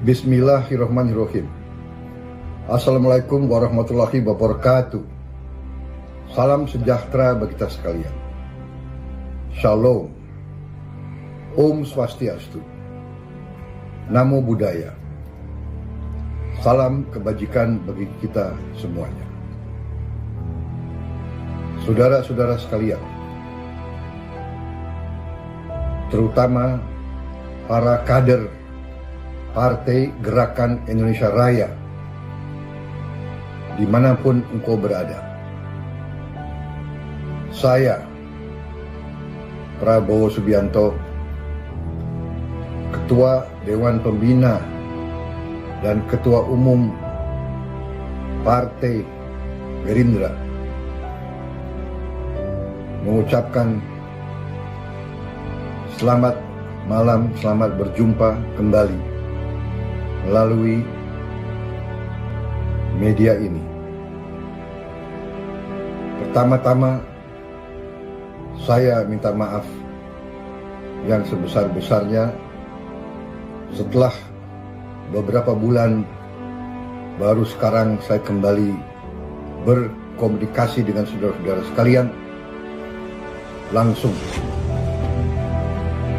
Bismillahirrahmanirrahim. Assalamualaikum warahmatullahi wabarakatuh. Salam sejahtera bagi kita sekalian. Shalom. Om Swastiastu. Namo Buddhaya. Salam kebajikan bagi kita semuanya. Saudara-saudara sekalian, terutama para kader Partai Gerakan Indonesia Raya, dimanapun engkau berada. Saya, Prabowo Subianto, Ketua Dewan Pembina dan Ketua Umum Partai Gerindra, mengucapkan selamat malam, selamat berjumpa kembali melalui media ini. Pertama-tama, saya minta maaf yang sebesar-besarnya setelah beberapa bulan baru sekarang saya kembali berkomunikasi dengan saudara-saudara sekalian langsung.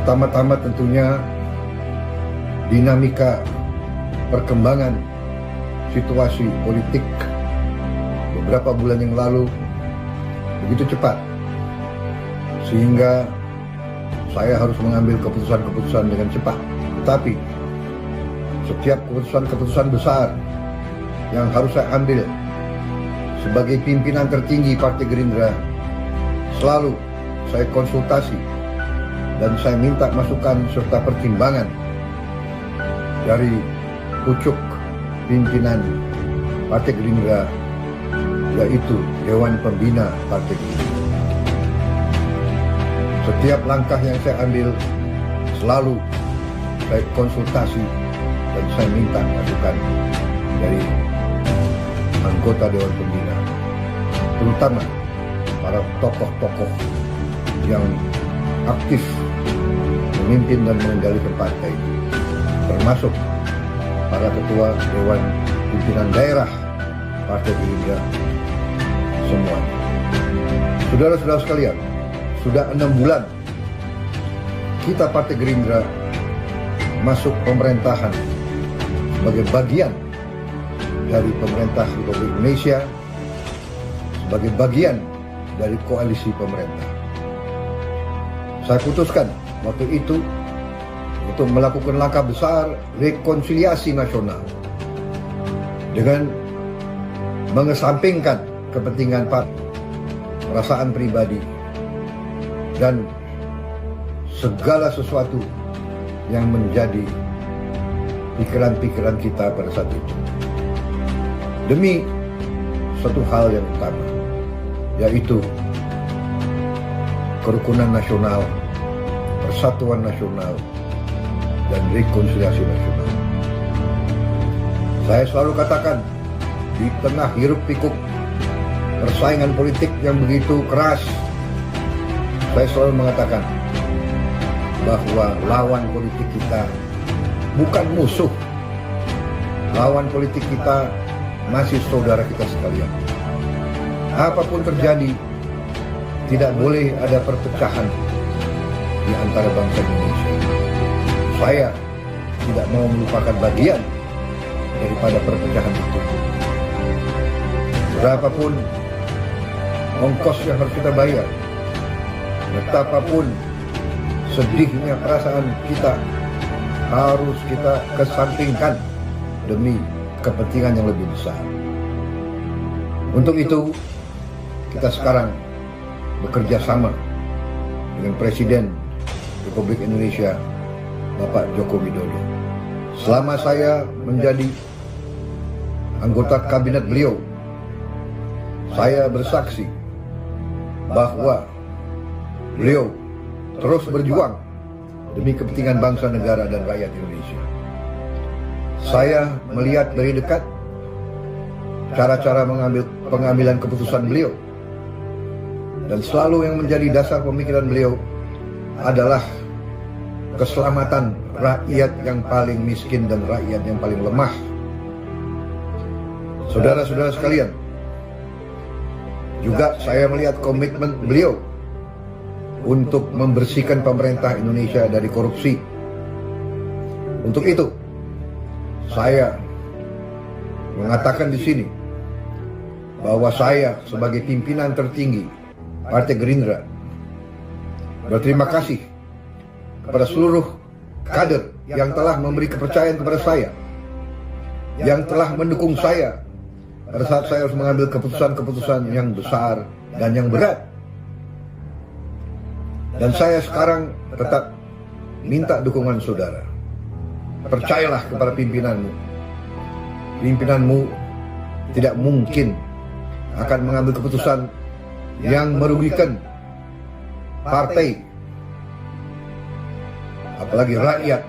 Pertama-tama tentunya dinamika perkembangan situasi politik beberapa bulan yang lalu begitu cepat, sehingga saya harus mengambil keputusan-keputusan dengan cepat. Tetapi setiap keputusan-keputusan besar yang harus saya ambil sebagai pimpinan tertinggi Partai Gerindra, selalu saya konsultasi dan saya minta masukan serta pertimbangan dari pucuk pimpinan Partai Gerindra, yaitu Dewan Pembina Partai Gerindra. Setiap langkah yang saya ambil selalu saya konsultasi dan saya minta masukan dari anggota Dewan Pembina, terutama para tokoh-tokoh yang aktif memimpin dan mengendalikan partai, termasuk para ketua Dewan Pimpinan Daerah Partai Gerindra semuanya. Saudara-saudara sekalian, sudah 6 bulan kita Partai Gerindra masuk pemerintahan sebagai bagian dari pemerintah Republik Indonesia, sebagai bagian dari koalisi pemerintah. Saya putuskan waktu itu untuk melakukan langkah besar rekonsiliasi nasional dengan mengesampingkan kepentingan perasaan pribadi dan segala sesuatu yang menjadi pikiran-pikiran kita pada saat itu, demi satu hal yang utama, yaitu kerukunan nasional, persatuan nasional, dan rekonsiliasi nasional. Saya selalu katakan, di tengah hiruk pikuk persaingan politik yang begitu keras, saya selalu mengatakan bahwa lawan politik kita bukan musuh. Lawan politik kita masih saudara kita sekalian. Apapun terjadi, tidak boleh ada perpecahan di antara bangsa Indonesia. Saya tidak mau melupakan bagian daripada perpecahan itu. Berapapun ongkos yang harus kita bayar, betapapun sedihnya perasaan kita, harus kita kesampingkan demi kepentingan yang lebih besar. Untuk itu, kita sekarang bekerja sama dengan Presiden Republik Indonesia Bapak Joko Widodo. Selama saya menjadi anggota kabinet beliau, saya bersaksi bahwa beliau terus berjuang demi kepentingan bangsa, negara, dan rakyat Indonesia. Saya melihat dari dekat cara-cara pengambilan keputusan beliau, dan selalu yang menjadi dasar pemikiran beliau adalah keselamatan rakyat yang paling miskin dan rakyat yang paling lemah. Saudara-saudara sekalian, juga saya melihat komitmen beliau untuk membersihkan pemerintah Indonesia dari korupsi. Untuk itu, saya mengatakan di sini bahwa saya sebagai pimpinan tertinggi Partai Gerindra berterima kasih kepada seluruh kader yang telah memberi kepercayaan kepada saya, yang telah mendukung saya pada saat saya harus mengambil keputusan-keputusan yang besar dan yang berat. Dan saya sekarang tetap minta dukungan saudara. Percayalah kepada pimpinanmu. Pimpinanmu tidak mungkin akan mengambil keputusan yang merugikan partai, apalagi rakyat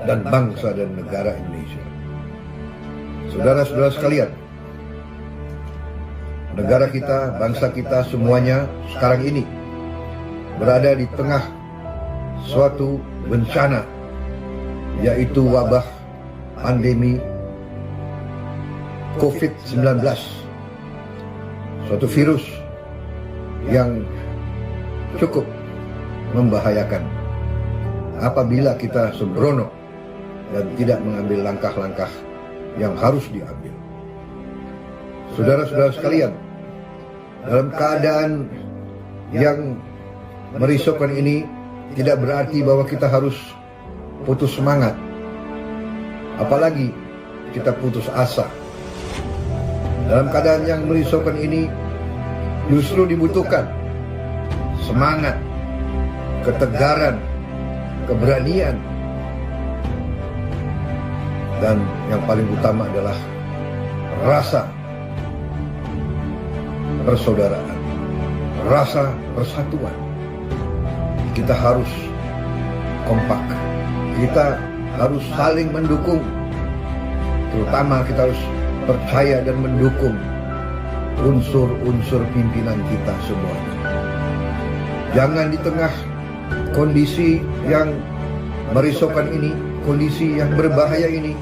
dan bangsa dan negara Indonesia. Saudara-saudara sekalian, negara kita, bangsa kita semuanya sekarang ini berada di tengah suatu bencana, yaitu wabah pandemi COVID-19, suatu virus yang cukup membahayakan apabila kita sembrono dan tidak mengambil langkah-langkah yang harus diambil. Saudara-saudara sekalian, dalam keadaan yang merisaukan ini tidak berarti bahwa kita harus putus semangat, apalagi kita putus asa. Dalam keadaan yang merisaukan ini justru dibutuhkan semangat, ketegaran, keberanian, dan yang paling utama adalah rasa persaudaraan, rasa persatuan. Kita harus kompak, kita harus saling mendukung, terutama kita harus percaya dan mendukung unsur-unsur pimpinan kita semuanya. Jangan di tengah kondisi yang merisaukan ini, kondisi yang berbahaya ini,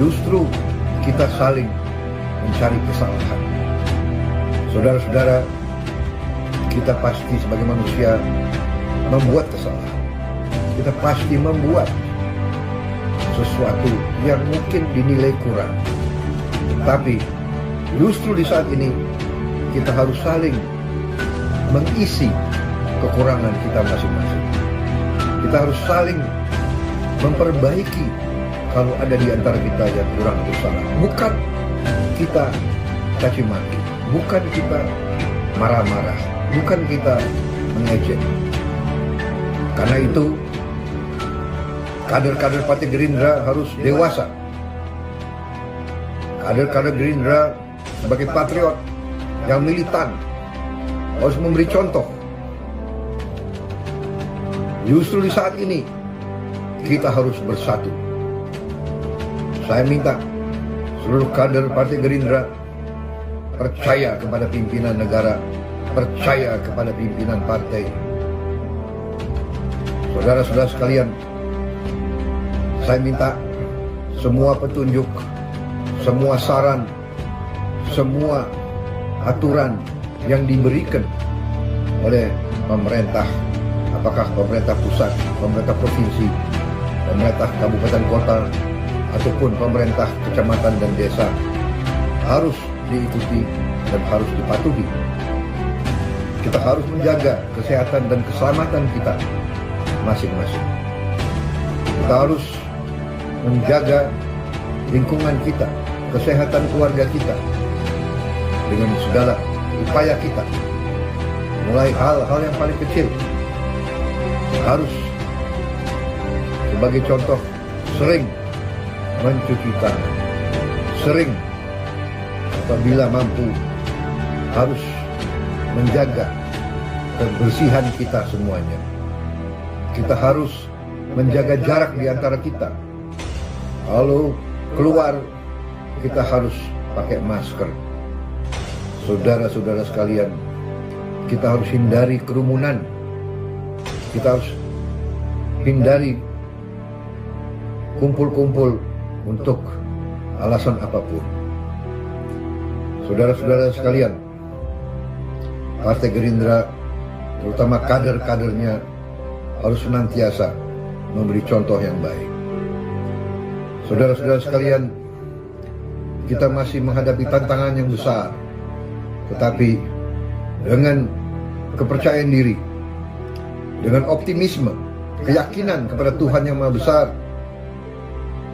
justru kita saling mencari kesalahan. Saudara-saudara, kita pasti sebagai manusia membuat kesalahan. Kita pasti membuat sesuatu yang mungkin dinilai kurang. Tapi justru di saat ini kita harus saling mengisi kekurangan kita masing-masing. Kita harus saling memperbaiki kalau ada di antara kita yang kurang atau salah. Bukan kita caci maki, bukan kita marah-marah, bukan kita mengejek. Karena itu kader-kader Partai Gerindra harus dewasa. Kader-kader Gerindra sebagai patriot yang militan harus memberi contoh. Justru di saat ini kita harus bersatu. Saya minta seluruh kader Partai Gerindra percaya kepada pimpinan negara, percaya kepada pimpinan partai. Saudara-saudara sekalian, saya minta semua petunjuk, semua saran, semua aturan yang diberikan oleh pemerintah, apakah pemerintah pusat, pemerintah provinsi, pemerintah kabupaten kota, ataupun pemerintah kecamatan dan desa, harus diikuti dan harus dipatuhi. Kita harus menjaga kesehatan dan keselamatan kita masing-masing. Kita harus menjaga lingkungan kita, kesehatan keluarga kita dengan segala upaya kita. Mulai hal-hal yang paling kecil, harus sebagai contoh sering mencuci tangan, sering apabila mampu harus menjaga kebersihan kita semuanya. Kita harus menjaga jarak di antara kita. Kalau keluar, kita harus pakai masker. Saudara-saudara sekalian, kita harus hindari kerumunan. Kita harus hindari kumpul-kumpul untuk alasan apapun. Saudara-saudara sekalian, Partai Gerindra, terutama kader-kadernya, harus senantiasa memberi contoh yang baik. Saudara-saudara sekalian, kita masih menghadapi tantangan yang besar, tetapi dengan kepercayaan diri, dengan optimisme, keyakinan kepada Tuhan yang Maha Besar,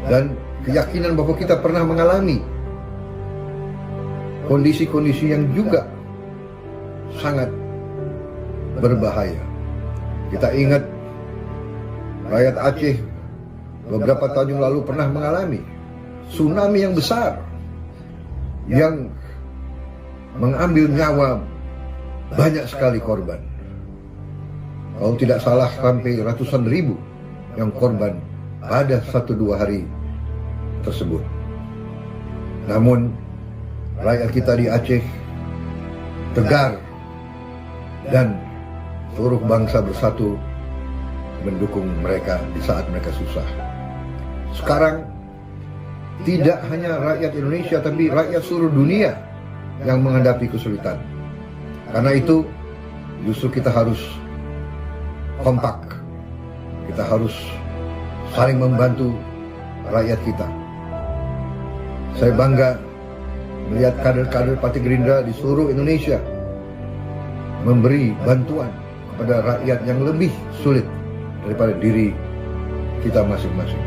dan keyakinan bahwa kita pernah mengalami kondisi-kondisi yang juga sangat berbahaya. Kita ingat rakyat Aceh beberapa tahun yang lalu pernah mengalami tsunami yang besar yang mengambil nyawa banyak sekali korban. Kalau tidak salah sampai ratusan ribu yang korban pada 1-2 hari tersebut. Namun rakyat kita di Aceh tegar dan seluruh bangsa bersatu mendukung mereka di saat mereka susah. Sekarang tidak hanya rakyat Indonesia tapi rakyat seluruh dunia yang menghadapi kesulitan. Karena itu justru kita harus kompak. Kita harus saling membantu rakyat kita. Saya bangga melihat kader-kader Partai Gerindra di seluruh Indonesia memberi bantuan kepada rakyat yang lebih sulit daripada diri kita masing-masing.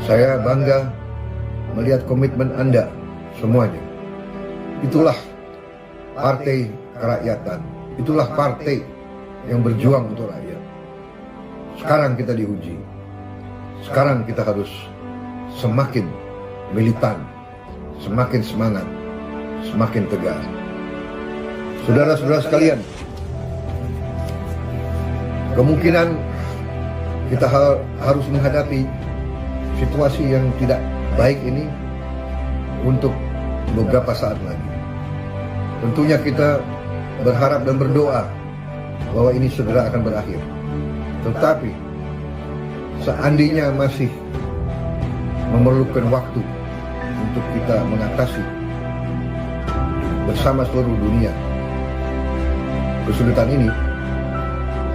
Saya bangga melihat komitmen Anda semuanya. Itulah partai kerakyatan. Itulah partai yang berjuang untuk rakyat. Sekarang kita diuji. Sekarang kita harus semakin militan, semakin semangat, semakin tegar. Saudara-saudara sekalian, kemungkinan kita harus menghadapi situasi yang tidak baik ini untuk beberapa saat lagi. Tentunya kita berharap dan berdoa bahwa ini segera akan berakhir. Tetapi seandainya masih memerlukan waktu untuk kita mengatasi bersama seluruh dunia kesulitan ini,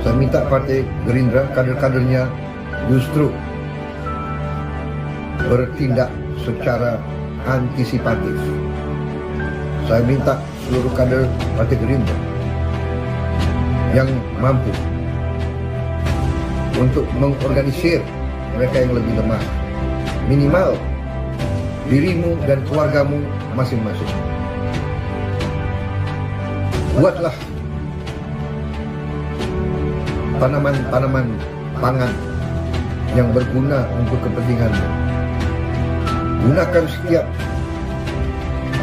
saya minta Partai Gerindra, kader-kadernya justru bertindak secara antisipatif. Saya minta seluruh kader Partai Gerindra yang mampu untuk mengorganisir mereka yang lebih lemah, minimal dirimu dan keluargamu masing-masing. Buatlah tanaman-tanaman pangan yang berguna untuk kepentinganmu. Gunakan setiap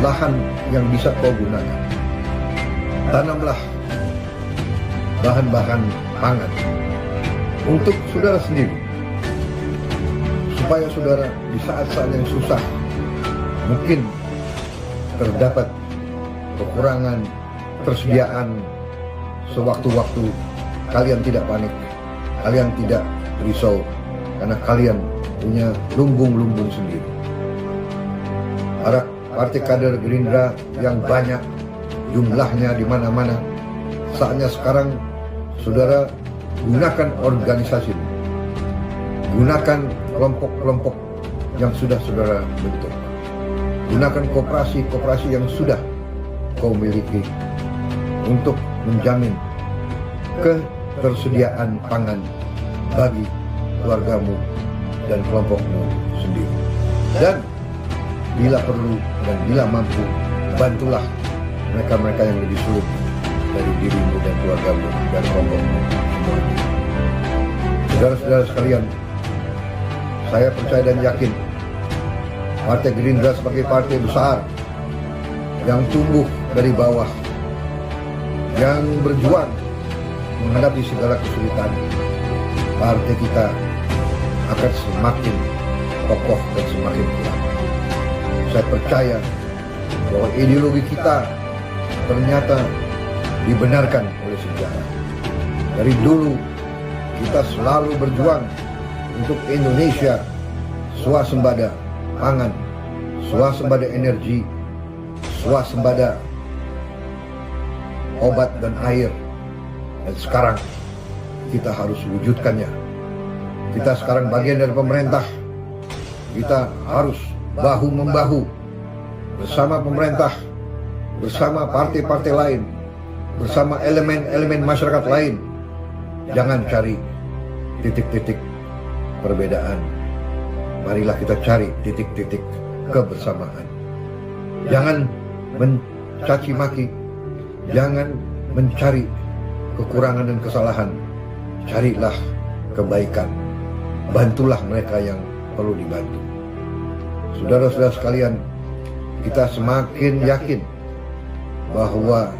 lahan yang bisa kau gunakan. Tanamlah bahan-bahan pangan untuk saudara sendiri, supaya saudara di saat-saat yang susah mungkin terdapat kekurangan persediaan, sewaktu-waktu kalian tidak panik, kalian tidak risau, karena kalian punya lumbung-lumbung sendiri. Para partai kader Gerindra yang banyak jumlahnya di mana-mana, saatnya sekarang saudara gunakan organisasi, gunakan kelompok-kelompok yang sudah saudara bentuk, gunakan koperasi-koperasi yang sudah kau miliki untuk menjamin ketersediaan pangan bagi keluargamu dan kelompokmu sendiri. Dan bila perlu dan bila mampu, bantulah mereka-mereka yang lebih sulit dari dirimu dan keluargamu dan kelompokmu semuanya. Saudara-saudara sekalian, saya percaya dan yakin Partai Gerindra sebagai partai besar yang tumbuh dari bawah, yang berjuang menghadapi segala kesulitan, partai kita akan semakin kokoh dan semakin kuat. Saya percaya bahwa ideologi kita ternyata dibenarkan oleh sejarah. Dari dulu kita selalu berjuang untuk Indonesia swasembada pangan, swasembada energi, swasembada obat dan air. Dan sekarang kita harus wujudkannya. Kita sekarang bagian dari pemerintah. Kita harus bahu-membahu bersama pemerintah, bersama partai-partai lain, bersama elemen-elemen masyarakat lain. Jangan cari titik-titik perbedaan. Marilah kita cari titik-titik kebersamaan. Jangan mencaci maki, jangan mencari kekurangan dan kesalahan. Carilah kebaikan. Bantulah mereka yang perlu dibantu. Saudara-saudara sekalian, kita semakin yakin bahwa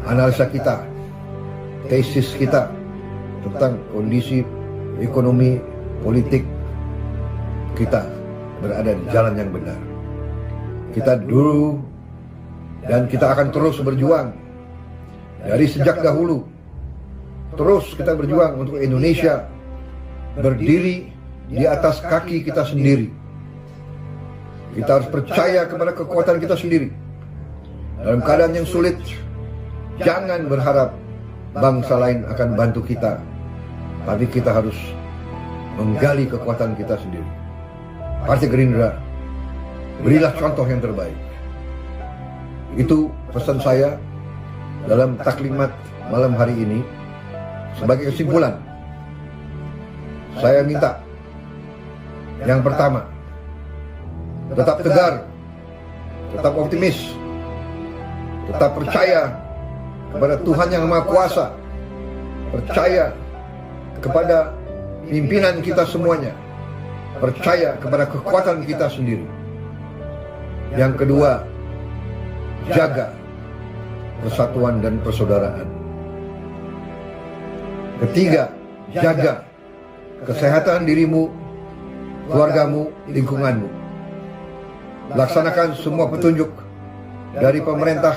analisa kita, tesis kita tentang kondisi ekonomi, politik kita berada di jalan yang benar. Kita dulu dan kita akan terus berjuang dari sejak dahulu. Terus kita berjuang untuk Indonesia berdiri di atas kaki kita sendiri. Kita harus percaya kepada kekuatan kita sendiri. Dalam keadaan yang sulit, jangan berharap bangsa lain akan bantu kita. Tapi kita harus menggali kekuatan kita sendiri. Partai Gerindra, berilah contoh yang terbaik. Itu pesan saya dalam taklimat malam hari ini. Sebagai kesimpulan, saya minta yang pertama, tetap tegar, tetap optimis, tetap percaya kepada Tuhan yang Maha Kuasa, percaya kepada pimpinan kita semuanya, percaya kepada kekuatan kita sendiri. Yang kedua, jaga persatuan dan persaudaraan. Ketiga, jaga kesehatan dirimu, keluargamu, lingkunganmu. Laksanakan semua petunjuk dari pemerintah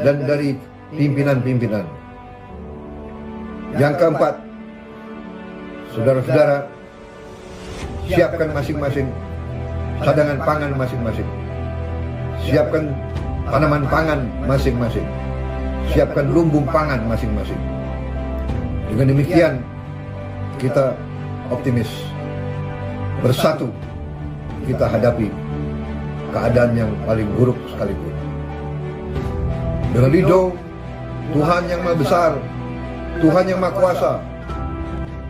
dan dari pimpinan-pimpinan. Yang keempat, saudara-saudara, siapkan masing-masing cadangan pangan masing-masing. Siapkan tanaman pangan masing-masing. Siapkan lumbung pangan masing-masing. Dengan demikian, kita optimis. Bersatu, kita hadapi keadaan yang paling buruk sekalipun. Dengan ridho Tuhan yang Maha Besar, Tuhan yang Maha Kuasa,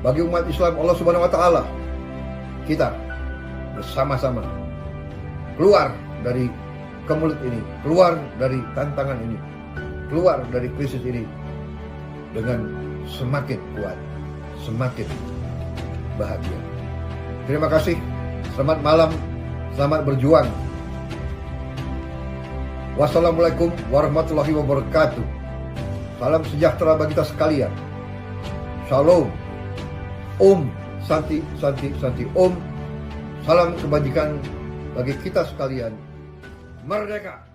bagi umat Islam Allah Subhanahu wa Ta'ala, kita bersama-sama keluar dari kemelut ini, keluar dari tantangan ini, keluar dari krisis ini dengan semakin kuat, semakin bahagia. Terima kasih, selamat malam, selamat berjuang. Wassalamualaikum warahmatullahi wabarakatuh. Salam sejahtera bagi kita sekalian. Shalom. Om Santi Santi Santi Om. Salam kebajikan bagi kita sekalian. Merdeka!